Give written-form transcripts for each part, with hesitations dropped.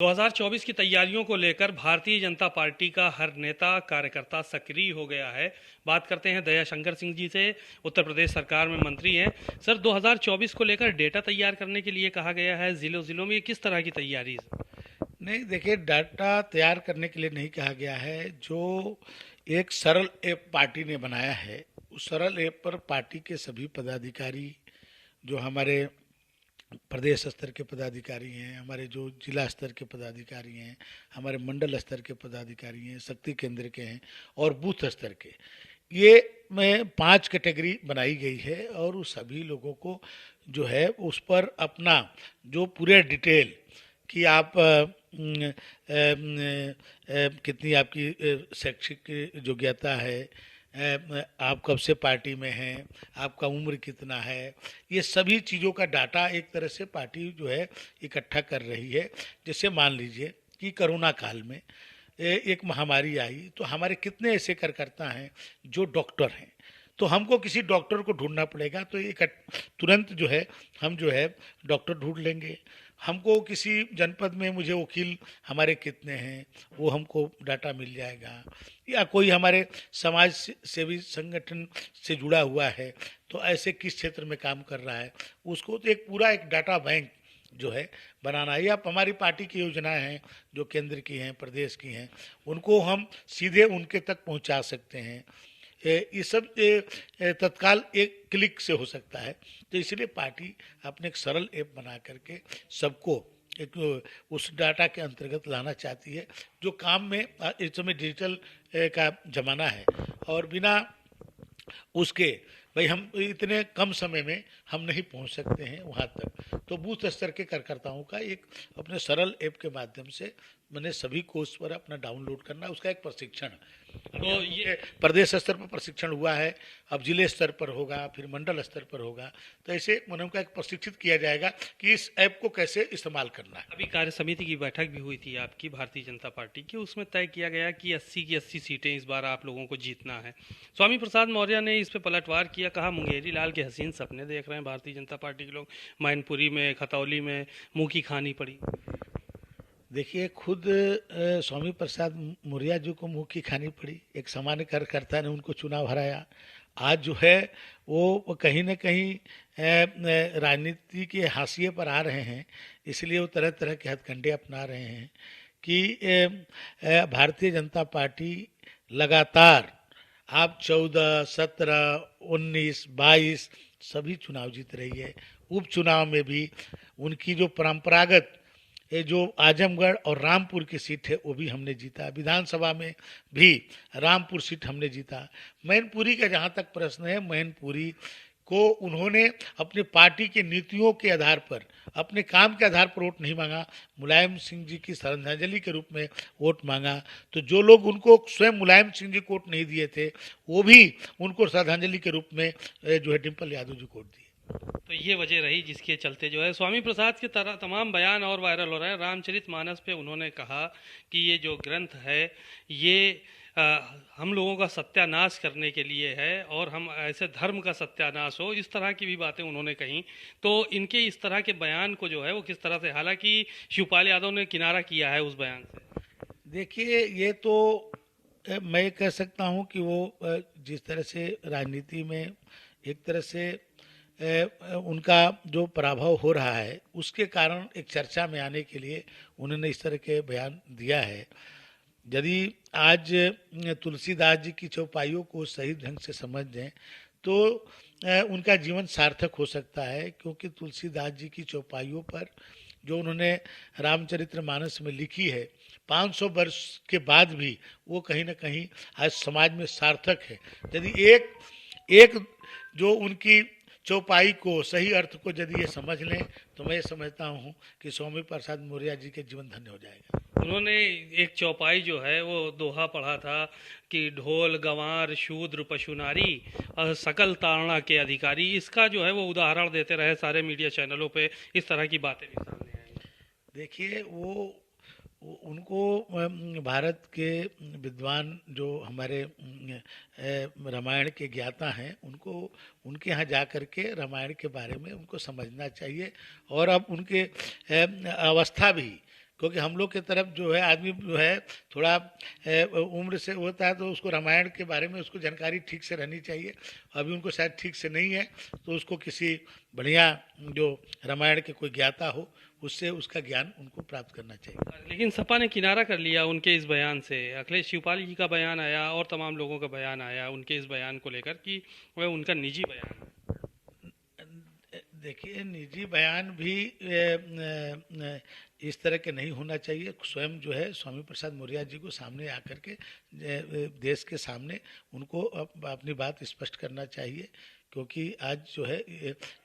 2024 की तैयारियों को लेकर भारतीय जनता पार्टी का हर नेता कार्यकर्ता सक्रिय हो गया है। बात करते हैं दयाशंकर सिंह जी से, उत्तर प्रदेश सरकार में मंत्री हैं। सर, 2024 को लेकर डेटा तैयार करने के लिए कहा गया है। जिलों जिलों में किस तरह की तैयारी है? नहीं, देखिए, डाटा तैयार करने के लिए नहीं कहा गया है। जो एक सरल ऐप पार्टी ने बनाया है, उस सरल ऐप पर पार्टी के सभी पदाधिकारी, जो हमारे प्रदेश स्तर के पदाधिकारी हैं, हमारे जो जिला स्तर के पदाधिकारी हैं, हमारे मंडल स्तर के पदाधिकारी हैं, शक्ति केंद्र के हैं और बूथ स्तर के, ये में 5 कैटेगरी बनाई गई है। और उस सभी लोगों को जो है उस पर अपना जो पूरे डिटेल कि आप कितनी आपकी शैक्षिक योग्यता है, आप कब से पार्टी में हैं, आपका उम्र कितना है, ये सभी चीज़ों का डाटा एक तरह से पार्टी जो है इकट्ठा कर रही है। जैसे मान लीजिए कि कोरोना काल में एक महामारी आई, तो हमारे कितने ऐसे कार्यकर्ता हैं जो डॉक्टर हैं, तो हमको किसी डॉक्टर को ढूंढना पड़ेगा, तो एक तुरंत जो है हम जो है डॉक्टर ढूंढ लेंगे। हमको किसी जनपद में मुझे वकील हमारे कितने हैं, वो हमको डाटा मिल जाएगा। या कोई हमारे समाज सेवी संगठन से जुड़ा हुआ है, तो ऐसे किस क्षेत्र में काम कर रहा है, उसको तो एक पूरा एक डाटा बैंक जो है बनाना है। या हमारी पार्टी की योजनाएं हैं जो केंद्र की हैं, प्रदेश की हैं, उनको हम सीधे उनके तक पहुंचा सकते हैं। ये सब तत्काल एक क्लिक से हो सकता है। तो इसलिए पार्टी अपने एक सरल ऐप बना करके सबको एक उस डाटा के अंतर्गत लाना चाहती है। जो काम में इस समय डिजिटल का जमाना है, और बिना उसके भाई हम इतने कम समय में हम नहीं पहुंच सकते हैं वहां तक। तो बूथ स्तर के कार्यकर्ताओं का एक अपने सरल ऐप के माध्यम से मैंने सभी को उस पर अपना डाउनलोड करना, उसका एक प्रशिक्षण। अभी तो ये प्रदेश स्तर पर प्रशिक्षण हुआ है, अब जिले स्तर पर होगा, फिर मंडल स्तर पर होगा। तो ऐसे मैंने उनका एक प्रशिक्षित किया जाएगा कि इस ऐप को कैसे इस्तेमाल करना है। अभी कार्य समिति की बैठक भी हुई थी आपकी भारतीय जनता पार्टी की, उसमें तय किया गया कि 80 की 80 सीटें इस बार आप लोगों को जीतना है। स्वामी प्रसाद मौर्य ने इस पे पलटवार किया, कहा मुंगेरी लाल के हसीन सपने देख रहे हैं भारतीय जनता पार्टी के लोग। मैनपुरी में, खतौली में मुंह की खानी पड़ी। देखिए, खुद स्वामी प्रसाद मौर्य जी को मुंह की खानी पड़ी, एक सामान्य कार्यकर्ता ने उनको चुनाव हराया। आज जो है वो कहीं न कहीं राजनीति के हाशिए पर आ रहे हैं, इसलिए वो तरह तरह के हथकंडे अपना रहे हैं कि भारतीय जनता पार्टी लगातार आप 14, 17, 19, 22 सभी चुनाव जीत रही है। उपचुनाव में भी उनकी जो परंपरागत ये जो आजमगढ़ और रामपुर की सीट है वो भी हमने जीता। विधानसभा में भी रामपुर सीट हमने जीता। मैनपुरी का जहाँ तक प्रश्न है, मैनपुरी को उन्होंने अपनी पार्टी की नीतियों के आधार पर, अपने काम के आधार पर वोट नहीं मांगा, मुलायम सिंह जी की श्रद्धांजलि के रूप में वोट मांगा। तो जो लोग उनको स्वयं मुलायम सिंह जी को वोट नहीं दिए थे, वो भी उनको श्रद्धांजलि के रूप में जो है डिम्पल यादव जी को वोट दिए। तो ये वजह रही जिसके चलते जो है स्वामी प्रसाद के तरह तमाम बयान और वायरल हो रहे हैं। रामचरितमानस पे उन्होंने कहा कि ये जो ग्रंथ है ये हम लोगों का सत्यानाश करने के लिए है, और हम ऐसे धर्म का सत्यानाश हो, इस तरह की भी बातें उन्होंने कही। तो इनके इस तरह के बयान को जो है वो किस तरह से, हालांकि शिवपाल यादव ने किनारा किया है उस बयान से। देखिए, ये तो मैं कह सकता हूँ कि वो जिस तरह से राजनीति में एक तरह से उनका जो पराभव हो रहा है, उसके कारण एक चर्चा में आने के लिए उन्होंने इस तरह के बयान दिया है। यदि आज तुलसीदास जी की चौपाइयों को सही ढंग से समझ जाएं, तो उनका जीवन सार्थक हो सकता है। क्योंकि तुलसीदास जी की चौपाइयों पर जो उन्होंने रामचरितमानस में लिखी है, 500 वर्ष के बाद भी वो कहीं ना कहीं आज समाज में सार्थक है। यदि एक एक जो उनकी चौपाई को, सही अर्थ को यदि ये समझ लें, तो मैं समझता हूँ कि स्वामी प्रसाद मौर्य जी के जीवन धन्य हो जाएगा। उन्होंने एक चौपाई जो है वो दोहा पढ़ा था कि ढोल गंवार शूद्र पशु नारी और सकल ताड़ना के अधिकारी। इसका जो है वो उदाहरण देते रहे सारे मीडिया चैनलों पे, इस तरह की बातें भी सामने आई। देखिए, उनको भारत के विद्वान जो हमारे रामायण के ज्ञाता हैं, उनको उनके यहाँ जा कर के रामायण के बारे में उनको समझना चाहिए। और अब उनके अवस्था भी क्योंकि हम लोग की तरफ जो है आदमी जो है थोड़ा उम्र से होता है तो उसको रामायण के बारे में उसको जानकारी ठीक से रहनी चाहिए। अभी उनको शायद ठीक से नहीं है, तो उसको किसी बढ़िया जो रामायण के कोई ज्ञाता हो उससे उसका ज्ञान उनको प्राप्त करना चाहिए। लेकिन सपा ने किनारा कर लिया उनके इस बयान से। अखिलेश शिवपाल जी का बयान आया और तमाम लोगों का बयान आया उनके इस बयान को लेकर कि वह उनका निजी बयान है। देखिए, निजी बयान भी इस तरह के नहीं होना चाहिए। स्वयं जो है स्वामी प्रसाद मौर्य जी को सामने आकर के देश के सामने उनको अपनी बात स्पष्ट करना चाहिए, क्योंकि आज जो है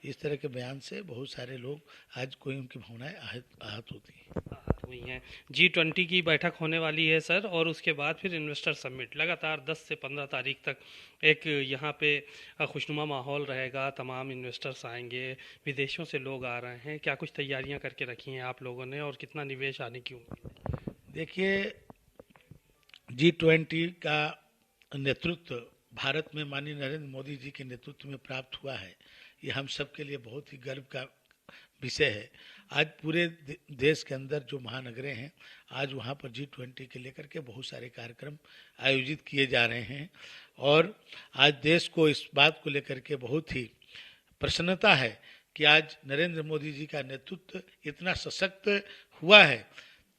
इस तरह के बयान से बहुत सारे लोग आज कोई उनकी भावनाएं आहत होती हैं। आहत हुई हैं। G20 की बैठक होने वाली है सर, और उसके बाद फिर इन्वेस्टर समिट लगातार 10 से 15 तारीख तक एक यहाँ पे खुशनुमा माहौल रहेगा। तमाम इन्वेस्टर्स आएंगे, विदेशों से लोग आ रहे हैं। क्या कुछ तैयारियां करके रखी हैं आप लोगों ने, और कितना निवेश आने की उम्मीद है? देखिए, G20 का नेतृत्व भारत में माननीय नरेंद्र मोदी जी के नेतृत्व में प्राप्त हुआ है। ये हम सब के लिए बहुत ही गर्व का विषय है। आज पूरे देश के अंदर जो महानगरें हैं, आज वहाँ पर G20 के लेकर के बहुत सारे कार्यक्रम आयोजित किए जा रहे हैं, और आज देश को इस बात को लेकर के बहुत ही प्रसन्नता है कि आज नरेंद्र मोदी जी का नेतृत्व इतना सशक्त हुआ है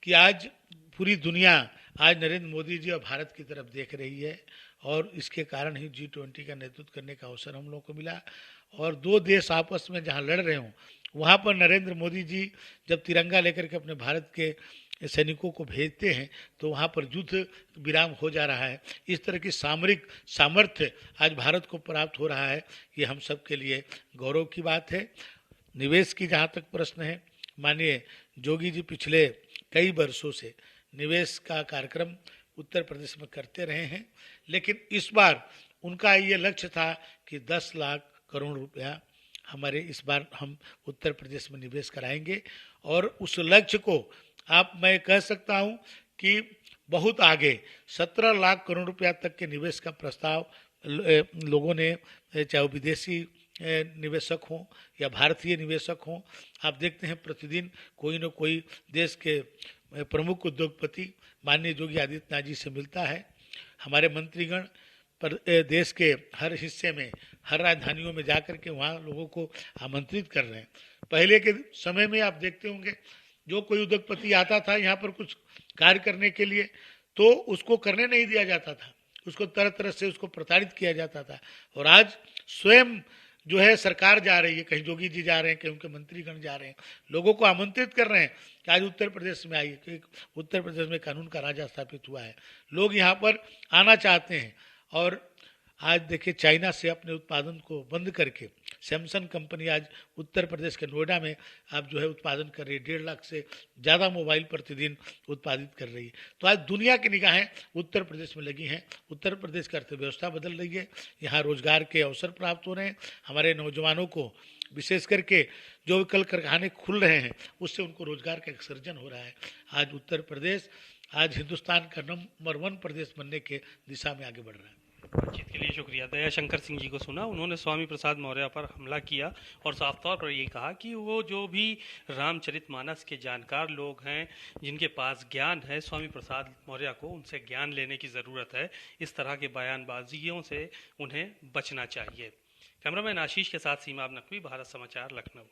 कि आज पूरी दुनिया आज नरेंद्र मोदी जी और भारत की तरफ देख रही है, और इसके कारण ही G20 का नेतृत्व करने का अवसर हम लोगों को मिला। और दो देश आपस में जहां लड़ रहे हों, वहां पर नरेंद्र मोदी जी जब तिरंगा लेकर के अपने भारत के सैनिकों को भेजते हैं तो वहां पर युद्ध विराम हो जा रहा है। इस तरह की सामरिक सामर्थ्य आज भारत को प्राप्त हो रहा है, ये हम सब के लिए गौरव की बात है। निवेश की जहाँ तक प्रश्न है, माननीय योगी जी पिछले कई वर्षों से निवेश का कार्यक्रम उत्तर प्रदेश में करते रहे हैं, लेकिन इस बार उनका ये लक्ष्य था कि 10 लाख करोड़ रुपया हमारे इस बार हम उत्तर प्रदेश में निवेश कराएंगे, और उस लक्ष्य को मैं कह सकता हूं कि बहुत आगे 17 लाख करोड़ रुपया तक के निवेश का प्रस्ताव लोगों ने, चाहे वो विदेशी निवेशक हों या भारतीय निवेशक हों, आप देखते हैं प्रतिदिन कोई न कोई देश के प्रमुख उद्योगपति माननीय योगी आदित्यनाथ जी से मिलता है। हमारे मंत्रीगण पर देश के हर हिस्से में, हर राजधानियों में जाकर के वहाँ लोगों को आमंत्रित कर रहे हैं। पहले के समय में आप देखते होंगे, जो कोई उद्योगपति आता था यहाँ पर कुछ कार्य करने के लिए, तो उसको करने नहीं दिया जाता था, उसको तरह तरह से उसको प्रताड़ित किया जाता था। और आज स्वयं जो है सरकार जा रही है, कहीं योगी जी जा रहे हैं, कहीं उनके मंत्रीगण जा रहे हैं, लोगों को आमंत्रित कर रहे हैं कि आज उत्तर प्रदेश में आइए, क्योंकि उत्तर प्रदेश में कानून का राज स्थापित हुआ है, लोग यहाँ पर आना चाहते हैं। और आज देखिए, चाइना से अपने उत्पादन को बंद करके सैमसंग कंपनी आज उत्तर प्रदेश के नोएडा में आप जो है उत्पादन कर रही है। 1.5 लाख से ज़्यादा मोबाइल प्रतिदिन उत्पादित कर रही है। तो आज दुनिया की निगाहें उत्तर प्रदेश में लगी हैं। उत्तर प्रदेश की अर्थव्यवस्था बदल रही है, यहाँ रोजगार के अवसर प्राप्त हो रहे हैं। हमारे नौजवानों को विशेष करके जो कल कारखाने खुल रहे हैं, उससे उनको रोजगार का एक सृजन हो रहा है। आज उत्तर प्रदेश आज हिंदुस्तान का नंबर 1 प्रदेश बनने के दिशा में आगे बढ़ रहा है। बातचीत के लिए शुक्रिया। दयाशंकर सिंह जी को सुना, उन्होंने स्वामी प्रसाद मौर्य पर हमला किया और साफ तौर पर ये कहा कि वो जो भी रामचरितमानस के जानकार लोग हैं, जिनके पास ज्ञान है, स्वामी प्रसाद मौर्य को उनसे ज्ञान लेने की ज़रूरत है। इस तरह के बयानबाजियों से उन्हें बचना चाहिए। कैमरामैन आशीष के साथ सीमा नकवी, भारत समाचार, लखनऊ।